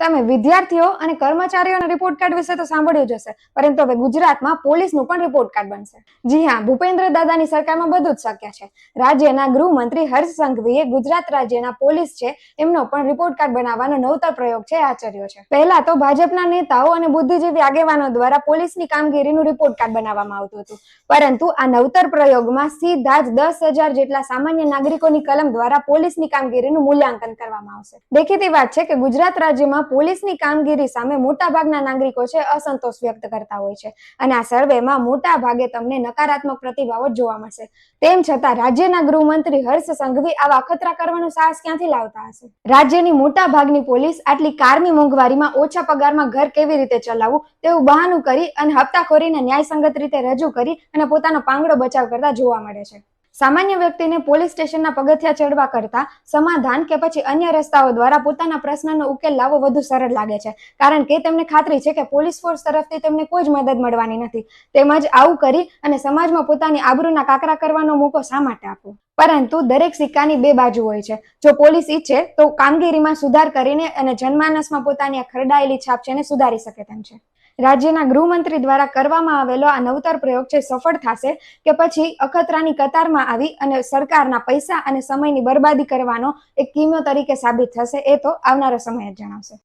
તમે વિદ્યાર્થીઓ અને કર્મચારીઓના રિપોર્ટ કાર્ડ વિશે તો સાંભળ્યું જ હશે, પરંતુ હવે ગુજરાતમાં પોલીસનું પણ રિપોર્ટ કાર્ડ બનશે. જી હા, ભૂપેન્દ્ર દાદાની સરકારમાં બધું જ શક્ય છે. રાજ્યના ગૃહમંત્રી હર્ષ સંઘવીએ ગુજરાત રાજ્યના પોલીસ છે એમનો પણ રિપોર્ટ કાર્ડ બનાવવાનો નવતર પ્રયોગ છે આચર્યો છે. પહેલા તો ભાજપના નેતાઓ અને બુદ્ધિજીવી આગેવાનો દ્વારા પોલીસની કામગીરીનું રિપોર્ટ કાર્ડ બનાવવામાં આવતું હતું, પરંતુ આ નવતર પ્રયોગમાં સીધા જ 10,000 જેટલા સામાન્ય નાગરિકોની કલમ દ્વારા પોલીસની કામગીરીનું મૂલ્યાંકન કરવામાં આવશે. દેખીતી વાત છે કે ગુજરાત રાજ્યમાં પોલીસની કામગીરી સામે મોટાભાગના નાગરિકો છે અસંતોષ વ્યક્ત કરતા હોય છે, અને આ સર્વેમાં મોટા ભાગે તમને નકારાત્મક પ્રતિભાવો જોવા મળશે. તેમ છતાં રાજ્યના ગૃહમંત્રી હર્ષ સંઘવી આવા અખતરા કરવાનું સાહસ ક્યાંથી લાવતા હશે? રાજ્યની મોટા ભાગની પોલીસ આટલી કારની મોંઘવારીમાં ઓછા પગારમાં ઘર કેવી રીતે ચલાવવું તેવું બહાનું કરી અને હપ્તાખોરીને ન્યાયસંગત રીતે રજૂ કરી અને પોતાનો પાંગડો બચાવ કરતા જોવા મળે છે. સામાન્ય વ્યક્તિને પોલીસ સ્ટેશનના પગથિયા ચડવા કરતા સમાધાન કે પછી અન્ય રસ્તાઓ દ્વારા પોતાના પ્રશ્નનો ઉકેલ લાવવો વધુ સરળ લાગે છે, કારણ કે તેમને ખાતરી છે કે પોલીસ ફોર્સ તરફથી તેમને કોઈ જ મદદ મળવાની નથી. તેમજ આવું કરી અને સમાજમાં પોતાની આબરૂના કાકરા કરવાનો મોકો શા માટે આપવો? પરંતુ દરેક સિક્કાની બે બાજુ હોય છે. જો પોલીસ ઈચ્છે તો કામગીરીમાં સુધાર કરીને અને જનમાનસમાં પોતાની આ ખરડાયેલી છાપ છે એને સુધારી શકે તેમ છે. રાજ્યના ગૃહમંત્રી દ્વારા કરવામાં આવેલો આ નવતર પ્રયોગ છે સફળ થશે કે પછી અખતરાની કતારમાં આવી અને સરકારના પૈસા અને સમયની બરબાદી કરવાનો એક કિમ્યો તરીકે સાબિત થશે, એ તો આવનારો સમય જ જણાવશે.